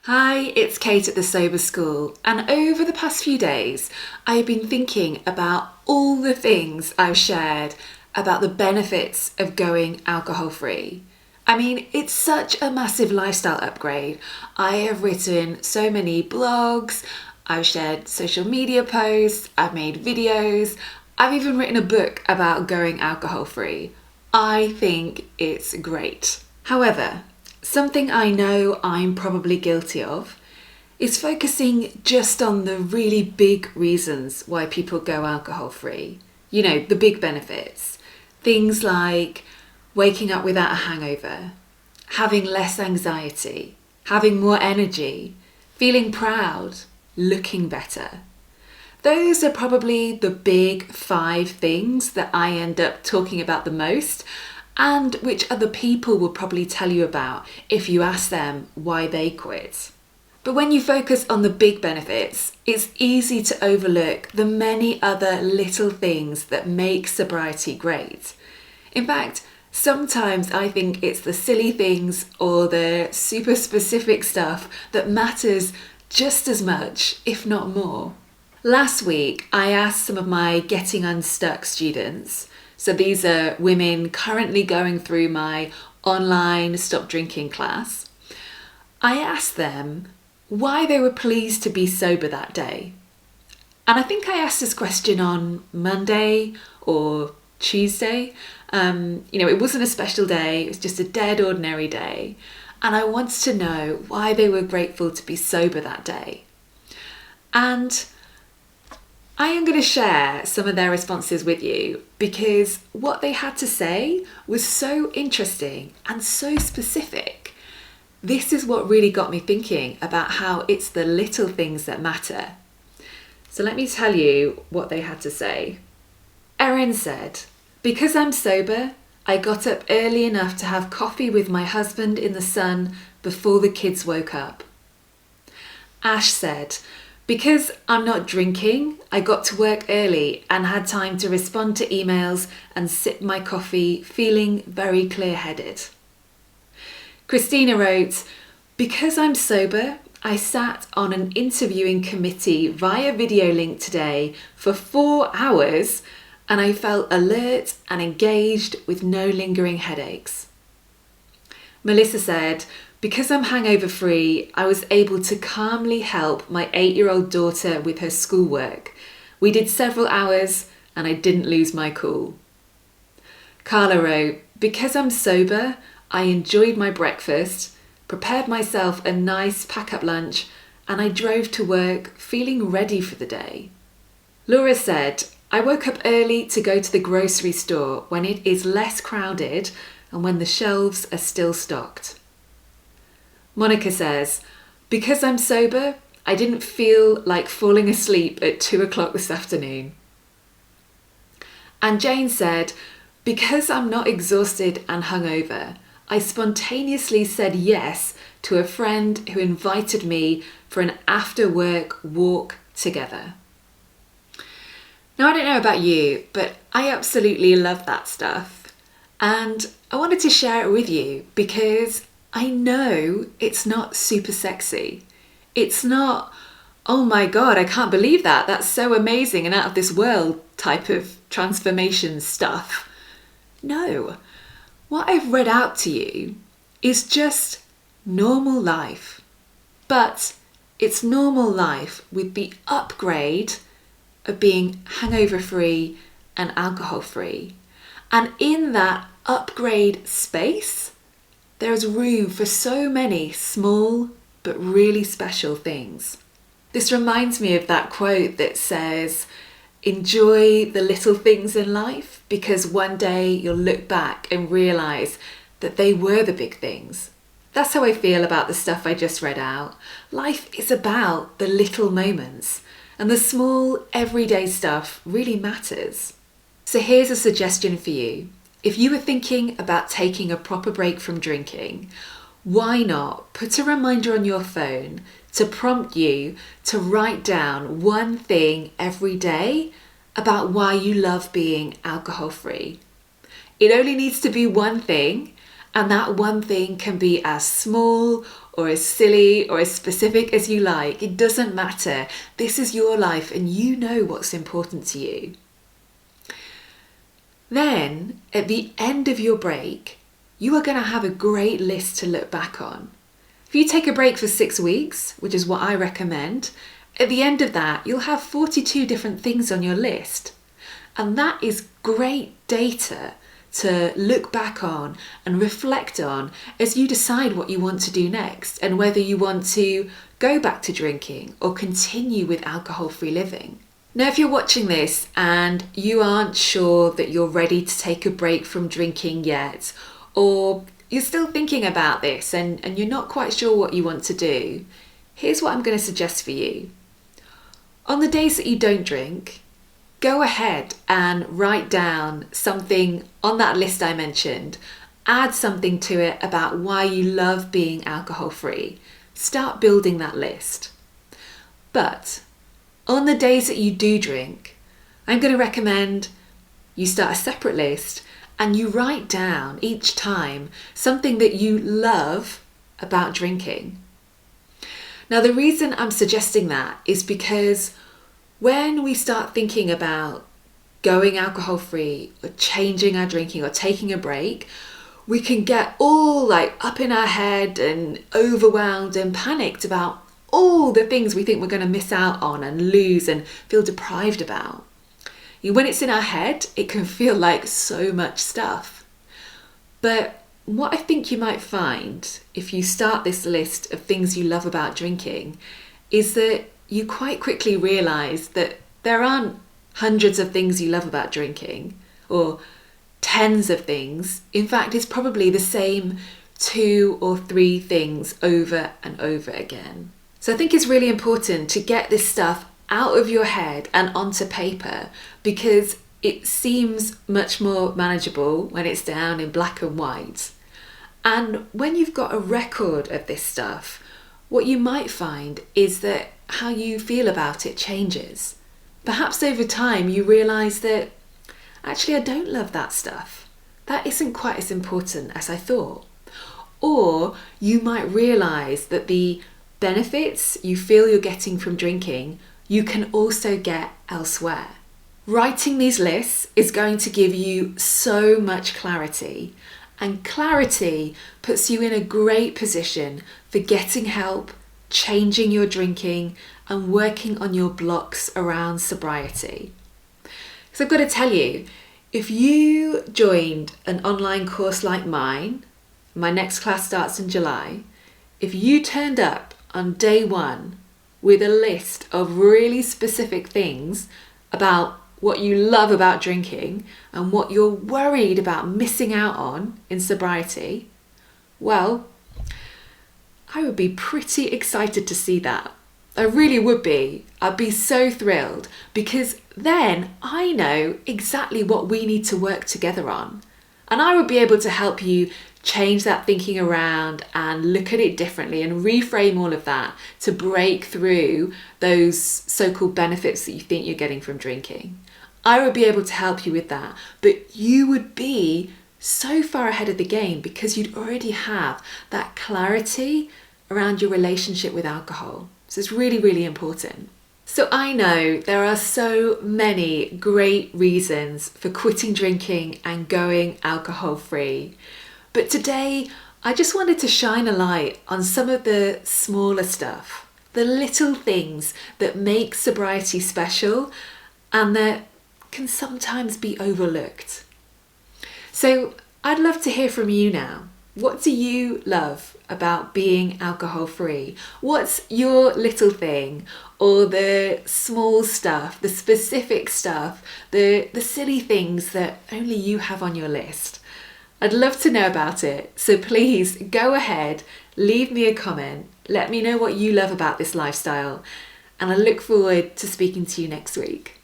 Hi, it's Kate at the Sober School, and over the past few days, I have been thinking about all the things I've shared about the benefits of going alcohol free. I mean, it's such a massive lifestyle upgrade. I have written so many blogs, I've shared social media posts, I've made videos, I've even written a book about going alcohol free. I think it's great. However, something I know I'm probably guilty of is focusing just on the really big reasons why people go alcohol free. You know, the big benefits. Things like waking up without a hangover, having less anxiety, having more energy, feeling proud, looking better. Those are probably the big 5 things that I end up talking about the most, and which other people will probably tell you about if you ask them why they quit. But when you focus on the big benefits, it's easy to overlook the many other little things that make sobriety great. In fact, sometimes I think it's the silly things or the super specific stuff that matters just as much, if not more. Last week, I asked some of my Getting Unstuck students, so these are women currently going through my online stop drinking class. I asked them why they were pleased to be sober that day. And I think I asked this question on Monday or Tuesday. It wasn't a special day, it was just a dead ordinary day. And I wanted to know why they were grateful to be sober that day. And I am going to share some of their responses with you because what they had to say was so interesting and so specific. This is what really got me thinking about how it's the little things that matter. So let me tell you what they had to say. Erin said, "Because I'm sober, I got up early enough to have coffee with my husband in the sun before the kids woke up." Ash said, "Because I'm not drinking, I got to work early and had time to respond to emails and sip my coffee feeling very clear-headed." Christina wrote, "Because I'm sober, I sat on an interviewing committee via video link today for 4 hours and I felt alert and engaged with no lingering headaches." Melissa said, "Because I'm hangover free, I was able to calmly help my 8-year-old daughter with her schoolwork. We did several hours and I didn't lose my cool." Carla wrote, "Because I'm sober, I enjoyed my breakfast, prepared myself a nice pack-up lunch, and I drove to work feeling ready for the day." Laura said, "I woke up early to go to the grocery store when it is less crowded and when the shelves are still stocked." Monica says, "Because I'm sober, I didn't feel like falling asleep at 2 o'clock this afternoon." And Jane said, "Because I'm not exhausted and hungover, I spontaneously said yes to a friend who invited me for an after-work walk together." Now, I don't know about you, but I absolutely love that stuff. And I wanted to share it with you because I know it's not super sexy. It's not, "Oh my God, I can't believe that. That's so amazing and out of this world" type of transformation stuff. No, what I've read out to you is just normal life. But it's normal life with the upgrade of being hangover free and alcohol free. And in that upgrade space, there is room for so many small but really special things. This reminds me of that quote that says, "Enjoy the little things in life because one day you'll look back and realise that they were the big things." That's how I feel about the stuff I just read out. Life is about the little moments, and the small everyday stuff really matters. So here's a suggestion for you. If you were thinking about taking a proper break from drinking, why not put a reminder on your phone to prompt you to write down one thing every day about why you love being alcohol free. It only needs to be one thing, and that one thing can be as small or as silly or as specific as you like. It doesn't matter. This is your life and you know what's important to you. Then, at the end of your break, you are going to have a great list to look back on. If you take a break for 6 weeks, which is what I recommend, at the end of that, you'll have 42 different things on your list. And that is great data to look back on and reflect on as you decide what you want to do next and whether you want to go back to drinking or continue with alcohol-free living. Now, if you're watching this and you aren't sure that you're ready to take a break from drinking yet, or you're still thinking about this and you're not quite sure what you want to do, here's what I'm going to suggest for you. On the days that you don't drink, go ahead and write down something on that list I mentioned. Add something to it about why you love being alcohol-free. Start building that list. But on the days that you do drink, I'm going to recommend you start a separate list and you write down each time something that you love about drinking. Now, the reason I'm suggesting that is because when we start thinking about going alcohol-free or changing our drinking or taking a break, we can get all up in our head and overwhelmed and panicked about all the things we think we're going to miss out on and lose and feel deprived about. When it's in our head, it can feel like so much stuff. But what I think you might find if you start this list of things you love about drinking is that you quite quickly realise that there aren't hundreds of things you love about drinking or tens of things. In fact, it's probably the same 2 or 3 things over and over again. So I think it's really important to get this stuff out of your head and onto paper because it seems much more manageable when it's down in black and white. And when you've got a record of this stuff, what you might find is that how you feel about it changes. Perhaps over time you realise that actually I don't love that stuff. That isn't quite as important as I thought. Or you might realise that the benefits you feel you're getting from drinking, you can also get elsewhere. Writing these lists is going to give you so much clarity, and clarity puts you in a great position for getting help, changing your drinking, and working on your blocks around sobriety. So I've got to tell you, if you joined an online course like mine, my next class starts in July, if you turned up on day 1 with a list of really specific things about what you love about drinking and what you're worried about missing out on in sobriety, well, I would be pretty excited to see that. I really would be. I'd be so thrilled because then I know exactly what we need to work together on. And I would be able to help you change that thinking around and look at it differently and reframe all of that to break through those so-called benefits that you think you're getting from drinking. I would be able to help you with that, but you would be so far ahead of the game because you'd already have that clarity around your relationship with alcohol. So it's really, really important. So I know there are so many great reasons for quitting drinking and going alcohol-free. But today, I just wanted to shine a light on some of the smaller stuff, the little things that make sobriety special and that can sometimes be overlooked. So I'd love to hear from you now. What do you love about being alcohol-free? What's your little thing or the small stuff, the specific stuff, the silly things that only you have on your list? I'd love to know about it. So please go ahead, leave me a comment, let me know what you love about this lifestyle, and I look forward to speaking to you next week.